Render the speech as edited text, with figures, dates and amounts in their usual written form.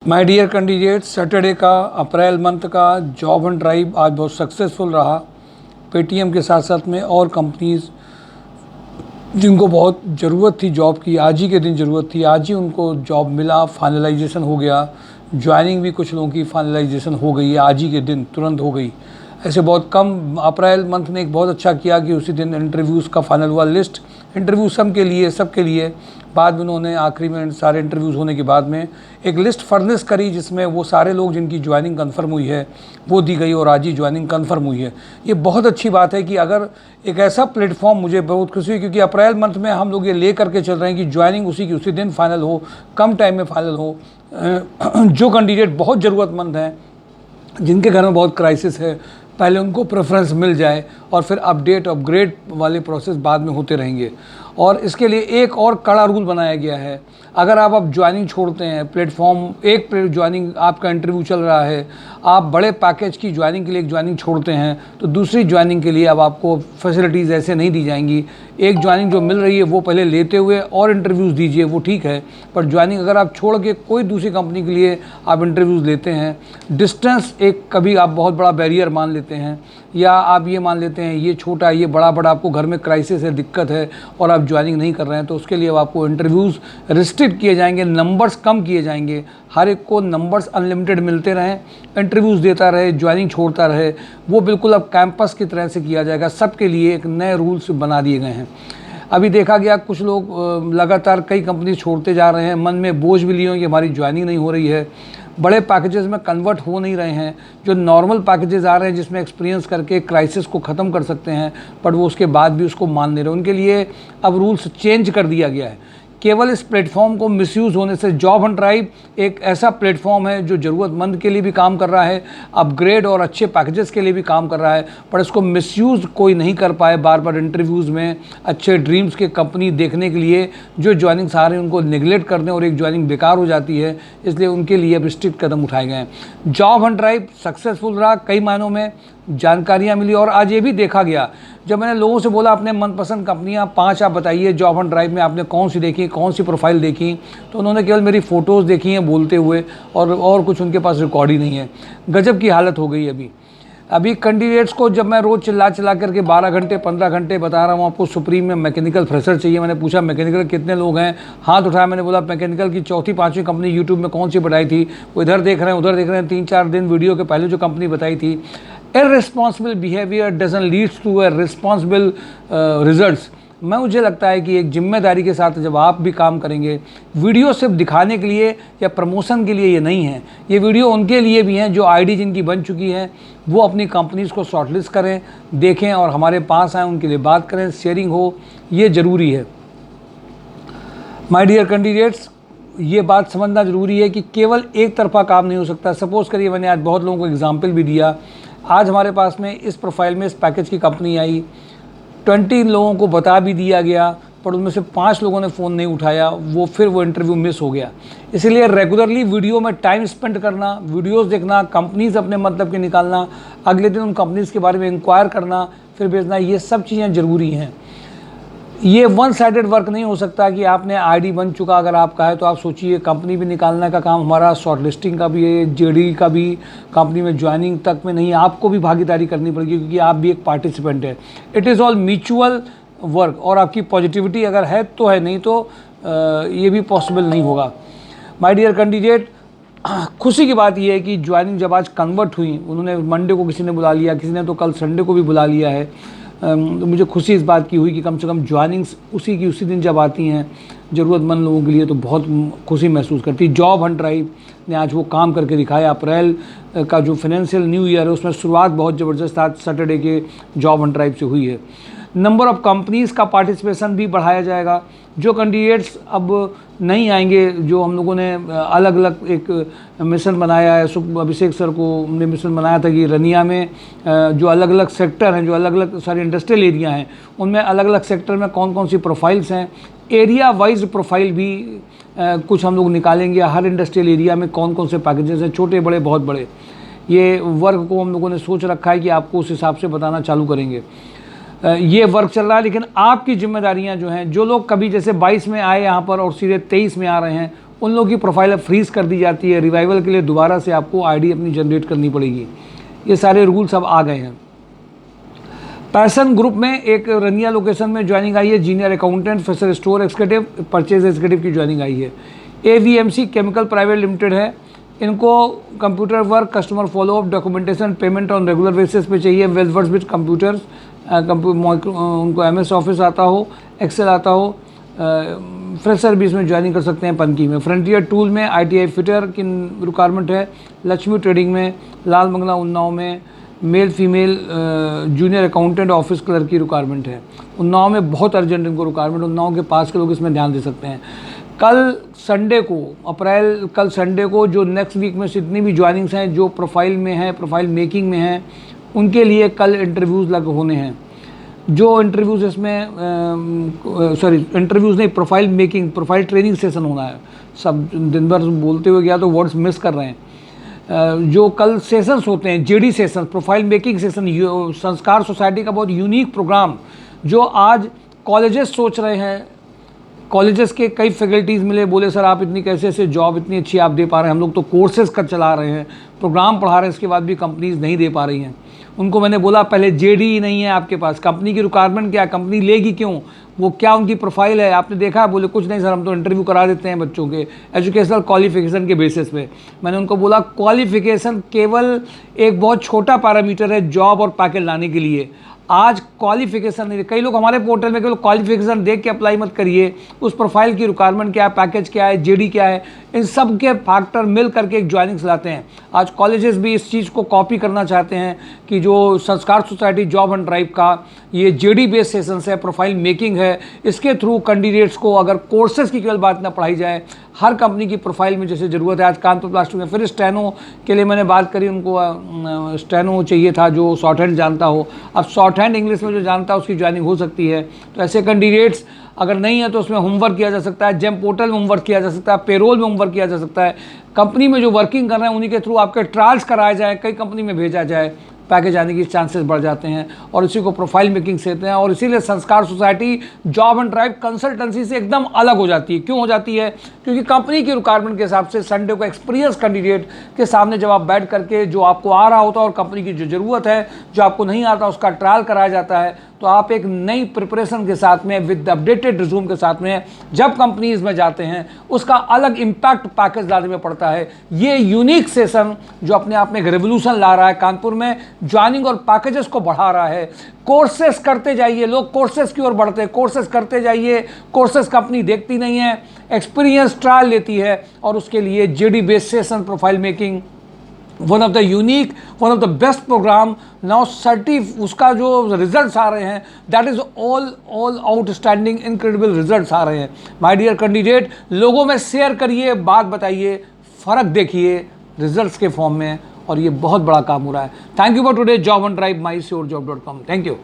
My dear candidate, Saturday का April month का job and drive आज बहुत सक्सेसफुल रहा। पेटीएम के साथ साथ में और कंपनीज जिनको बहुत ज़रूरत थी जॉब की, आज ही के दिन ज़रूरत थी, आज ही उनको जॉब मिला, फाइनलाइजेशन हो गया। ज्वाइनिंग भी कुछ लोगों की फाइनलाइजेशन हो गई है, आज ही के दिन तुरंत हो गई। ऐसे बहुत कम अप्रैल मंथ ने एक बहुत अच्छा किया कि उसी दिन इंटरव्यूज़ का फाइनल हुआ। लिस्ट इंटरव्यू सबके लिए बाद में उन्होंने आखिरी में सारे इंटरव्यूज़ होने के बाद में एक लिस्ट फर्निश करी, जिसमें वो सारे लोग जिनकी ज्वाइनिंग कंफर्म हुई है वो दी गई और आज ही ज्वाइनिंग कंफर्म हुई है। ये बहुत अच्छी बात है कि अगर एक ऐसा प्लेटफॉर्म, मुझे बहुत खुशी हुई क्योंकि अप्रैल मंथ में हम लोग ये ले करके चल रहे हैं कि ज्वाइनिंग उसी की उसी दिन फाइनल हो, कम टाइम में फाइनल हो। जो कैंडिडेट बहुत ज़रूरतमंद हैं, जिनके घर में बहुत क्राइसिस है, पहले उनको प्रेफरेंस मिल जाए और फिर अपग्रेड वाले प्रोसेस बाद में होते रहेंगे। और इसके लिए एक और कड़ा रूल बनाया गया है। अगर आप अब ज्वाइनिंग छोड़ते हैं, ज्वाइनिंग आपका इंटरव्यू चल रहा है, आप बड़े पैकेज की ज्वाइनिंग के लिए एक ज्वाइनिंग छोड़ते हैं, तो दूसरी ज्वाइनिंग के लिए अब आपको फैसिलिटीज़ ऐसे नहीं दी जाएंगी। एक ज्वाइनिंग जो मिल रही है वो पहले लेते हुए और इंटरव्यूज़ दीजिए, वो ठीक है। पर ज्वाइनिंग अगर आप छोड़ के कोई दूसरी कंपनी के लिए आप इंटरव्यूज़ लेते हैं, डिस्टेंस एक कभी आप बहुत बड़ा बैरियर मान लेते हैं, या आप ये मान लेते हैं ये छोटा ये बड़ा, आपको घर में क्राइसिस है, दिक्कत है और आप ज्वाइनिंग नहीं कर रहे हैं, तो उसके लिए अब आपको इंटरव्यूज़ रिस्ट्रिक्ट किए जाएंगे, नंबर्स कम किए जाएंगे। हर एक को नंबर्स अनलिमिटेड मिलते रहें, इंटरव्यूज़ देता रहे, ज्वाइनिंग छोड़ता रहे, वो बिल्कुल अब कैंपस की तरह से किया जाएगा। सबके लिए एक नए रूल्स बना दिए गए हैं। अभी देखा गया कुछ लोग लगातार कई कंपनी छोड़ते जा रहे हैं, मन में बोझ भी लिए हैं कि हमारी ज्वाइनिंग नहीं हो रही है, बड़े पैकेजेस में कन्वर्ट हो नहीं रहे हैं। जो नॉर्मल पैकेजेस आ रहे हैं जिसमें एक्सपीरियंस करके क्राइसिस को ख़त्म कर सकते हैं, पर वो उसके बाद भी उसको मान नहीं रहे, उनके लिए अब रूल्स चेंज कर दिया गया है। केवल इस प्लेटफॉर्म को मिसयूज़ होने से, जॉब एंड ड्राइव एक ऐसा प्लेटफॉर्म है जो ज़रूरतमंद के लिए भी काम कर रहा है, अपग्रेड और अच्छे पैकेजेस के लिए भी काम कर रहा है, पर इसको मिसयूज़ कोई नहीं कर पाए। बार बार इंटरव्यूज़ में अच्छे ड्रीम्स के कंपनी देखने के लिए जो ज्वाइनिंग्स आ रहे हैं उनको निगलेक्ट कर दें और एक ज्वाइनिंग बेकार हो जाती है, इसलिए उनके लिए अब स्ट्रिक्ट कदम उठाए गए हैं। जॉब एंड ड्राइव सक्सेसफुल रहा, कई मायनों में जानकारियाँ मिली। और आज ये भी देखा गया, जब मैंने लोगों से बोला अपने मनपसंद कंपनियां 5 आप बताइए जॉब एंड ड्राइव में आपने कौन सी देखी, कौन सी प्रोफाइल देखी, तो उन्होंने केवल मेरी फ़ोटोज़ देखी हैं बोलते हुए, और कुछ उनके पास रिकॉर्ड ही नहीं है। गजब की हालत हो गई। अभी कैंडिडेट्स को जब मैं रोज़ चिल्ला करके 12 घंटे 15 घंटे बता रहा हूँ आपको सुप्रीम में मैकेनिकल फ्रेशर चाहिए, मैंने पूछा मैकेनिकल कितने लोग हैं, हाथ उठाया। मैंने बोला मैकेनिकल की 4वीं 5वीं कंपनी यूट्यूब में कौन सी बताई थी, वो इधर देख रहे हैं उधर देख रहे हैं। 3-4 दिन वीडियो के पहले जो कंपनी बताई थी, irresponsible behaviour doesn't leads to a responsible results. मुझे लगता है कि एक जिम्मेदारी के साथ जब आप भी काम करेंगे, वीडियो सिर्फ दिखाने के लिए या प्रमोशन के लिए ये नहीं है, ये वीडियो उनके लिए भी हैं जो आईडी जिनकी बन चुकी है, वो अपनी कंपनीज़ को शॉर्टलिस्ट करें, देखें और हमारे पास आएँ, उनके लिए बात करें, शेयरिंग हो, ये ज़रूरी है। माय डियर कैंडिडेट्स, ये बात समझना ज़रूरी है कि केवल एक तरफा काम नहीं हो सकता। सपोज़ करिए, मैंने आज बहुत लोगों को एग्जाम्पल भी दिया। आज हमारे पास में इस प्रोफाइल में इस पैकेज की कंपनी आई, 20 लोगों को बता भी दिया गया, पर उनमें से 5 लोगों ने फ़ोन नहीं उठाया, वो इंटरव्यू मिस हो गया। इसीलिए रेगुलरली वीडियो में टाइम स्पेंड करना, वीडियोस देखना, कंपनीज़ अपने मतलब के निकालना, अगले दिन उन कंपनीज़ के बारे में इंक्वायर करना, फिर भेजना, ये सब चीज़ें ज़रूरी हैं। ये वन साइडेड वर्क नहीं हो सकता कि आपने आईडी बन चुका अगर आपका है तो आप सोचिए कंपनी भी निकालने का काम हमारा, शॉर्ट लिस्टिंग का भी है, जेडी का भी, कंपनी में ज्वाइनिंग तक में नहीं, आपको भी भागीदारी करनी पड़ेगी क्योंकि आप भी एक पार्टिसिपेंट है। It is all mutual work, और आपकी पॉजिटिविटी अगर है तो है, नहीं तो ये भी पॉसिबल नहीं होगा। माय डियर कैंडिडेट, खुशी की बात यह है कि ज्वाइनिंग जब आज कन्वर्ट हुई, उन्होंने मंडे को किसी ने बुला लिया, किसी ने तो कल संडे को भी बुला लिया है, तो मुझे खुशी इस बात की हुई कि कम से कम ज्वाइनिंग्स उसी दिन जब आती हैं ज़रूरतमंद लोगों के लिए, तो बहुत खुशी महसूस करती। जॉब एंड ड्राइव ने आज वो काम करके दिखाया। अप्रैल का जो फाइनेंशियल न्यू ईयर है उसमें शुरुआत बहुत ज़बरदस्त आज सैटरडे के जॉब एंड ड्राइव से हुई है। नंबर ऑफ़ कंपनीज़ का पार्टिसिपेशन भी बढ़ाया जाएगा। जो कैंडिडेट्स अब नहीं आएंगे, जो हम लोगों ने अलग अलग एक मिशन बनाया है, अभिषेक सर को हमने मिशन बनाया था कि रनिया में जो अलग अलग सेक्टर हैं, जो अलग अलग सारे इंडस्ट्रियल एरिया हैं, उनमें अलग अलग सेक्टर में कौन कौन सी प्रोफाइल्स हैं, एरिया वाइज प्रोफाइल भी कुछ हम लोग निकालेंगे। हर इंडस्ट्रियल एरिया में कौन कौन से पैकेजेस हैं, छोटे बड़े बहुत बड़े, ये वर्क को हम लोगों ने सोच रखा है कि आपको उस हिसाब से बताना चालू करेंगे। ये वर्क चल रहा है, लेकिन आपकी जिम्मेदारियां जो हैं, जो लोग कभी जैसे 22 में आए यहाँ पर और सीधे 23 में आ रहे हैं, उन लोगों की प्रोफाइल अब फ्रीज़ कर दी जाती है। रिवाइवल के लिए दोबारा से आपको आईडी अपनी जनरेट करनी पड़ेगी। ये सारे रूल्स अब आ गए हैं। पैसन ग्रुप में एक रनिया लोकेशन में ज्वाइनिंग आई है, junior accountant, fresher store executive, purchase executive की ज्वाइनिंग आई है। AVMC केमिकल प्राइवेट लिमिटेड है, इनको computer work, customer follow up, documentation, payment on regular basis पे चाहिए। वेल वर्स विद कंप्यूटर्स, उनको MS ऑफिस आता हो, एक्सेल आता हो। फ्रेशर भी इसमें ज्वाइनिंग कर सकते हैं पनकी में। फ्रंटियर टूल में ITI फिटर की रिक्वायरमेंट है। लक्ष्मी ट्रेडिंग में, लाल बंगला उन्नाव में male female junior accountant office clerk की रिक्वायरमेंट है। उन्नाव में बहुत अर्जेंट इनको रिक्वायरमेंट, उन्नाव के पास के लोग इसमें ध्यान दे सकते हैं। कल संडे को जो नेक्स्ट वीक में जितनी भी ज्वाइनिंग्स हैं जो प्रोफाइल में हैं, प्रोफाइल मेकिंग में हैं, उनके लिए कल इंटरव्यूज़ लग होने हैं। जो इंटरव्यूज़ इसमें इंटरव्यूज़ नहीं, profile making, profile training session होना है। सब दिन भर बोलते हुए गया तो वर्ड्स मिस कर रहे हैं। जो कल सेशंस होते हैं, JD session, profile making session, संस्कार सोसाइटी का बहुत यूनिक प्रोग्राम जो आज कॉलेजेस सोच रहे हैं। कॉलेजेस के कई फैकल्टीज़ मिले, बोले सर आप इतनी कैसे जॉब इतनी अच्छी आप दे पा रहे हैं, हम लोग तो कोर्सेज कर चला रहे हैं, प्रोग्राम पढ़ा रहे हैं, इसके बाद भी कंपनीज़ नहीं दे पा रही हैं। उनको मैंने बोला पहले JD ही नहीं है आपके पास, कंपनी की रिक्वायरमेंट क्या है, कंपनी लेगी क्यों, वो क्या उनकी प्रोफाइल है आपने देखा है? बोले कुछ नहीं सर, हम तो इंटरव्यू करा देते हैं बच्चों के एजुकेशनल क्वालिफिकेशन के बेसिस पे। मैंने उनको बोला क्वालिफिकेशन केवल एक बहुत छोटा पैरामीटर है जॉब और पैकेज लाने के लिए। आज क्वालिफिकेशन नहीं, कई लोग हमारे पोर्टल में केवल क्वालिफिकेशन देख के अप्लाई मत करिए, उस प्रोफाइल की रिक्वायरमेंट क्या है, पैकेज क्या है, JD क्या है, इन सब के फैक्टर मिल करके एक ज्वाइनिंग्स लाते हैं। आज कॉलेजेस भी इस चीज़ को कॉपी करना चाहते हैं कि जो संस्कार सोसाइटी जॉब एंड ड्राइव का ये JD बेस्ड सेशंस है, प्रोफाइल मेकिंग है, इसके थ्रू कैंडिडेट्स को अगर कोर्सेज की केवल बात ना पढ़ाई जाए, हर कंपनी की प्रोफाइल में जैसे ज़रूरत है। आज कानपुर प्लास्टिक में फिर स्टेनो के लिए मैंने बात करी, उनको स्टेनो चाहिए था जो शॉर्ट हैंड जानता हो। अब शॉर्ट हैंड इंग्लिश में जो जानता है उसकी ज्वाइनिंग हो सकती है। तो ऐसे कैंडिडेट्स अगर नहीं है तो उसमें होमवर्क किया जा सकता है, जेम पोर्टल में होमवर्क किया जा सकता है, पेरोल में होमवर्क किया जा सकता है। कंपनी में जो वर्किंग कर रहे हैं उन्हीं के थ्रू आपके ट्रायल्स कराए जाए, कई कंपनी में भेजा जाए, पैकेज आने की चांसेस बढ़ जाते हैं और इसी को प्रोफाइल मेकिंग कहते हैं। और इसीलिए संस्कार society job and drive consultancy से एकदम अलग हो जाती है। क्यों हो जाती है? क्योंकि कंपनी की रिक्वायरमेंट के हिसाब से संडे को एक्सपीरियंस कैंडिडेट के सामने जब आप बैठ करके जो आपको आ रहा होता है और कंपनी की जो ज़रूरत है, जो आपको नहीं आता उसका ट्रायल कराया जाता है, तो आप एक नई प्रिपरेशन के साथ में विद अपडेटेड रिज्यूम के साथ में जब कंपनीज में जाते हैं उसका अलग इम्पैक्ट पैकेज लाने में पड़ता है। ये यूनिक सेशन जो अपने आप में एक रेवोल्यूशन ला रहा है कानपुर में, ज्वाइनिंग और पैकेजेस को बढ़ा रहा है। कोर्सेस करते जाइए, लोग कोर्सेस की ओर बढ़ते हैं, कोर्सेस करते जाइए। कोर्सेस कंपनी देखती नहीं है, एक्सपीरियंस ट्रायल लेती है और उसके लिए JD based session, profile making, one of the best program now उसका जो रिजल्ट्स आ रहे हैं that is all outstanding incredible results आ रहे हैं। माय डियर कैंडिडेट, लोगों में शेयर करिए, बात बताइए, फ़र्क देखिए रिजल्ट्स के फॉर्म में, और ये बहुत बड़ा काम हो रहा है। Thank you for today job and drive, mysurejob.com। Thank you.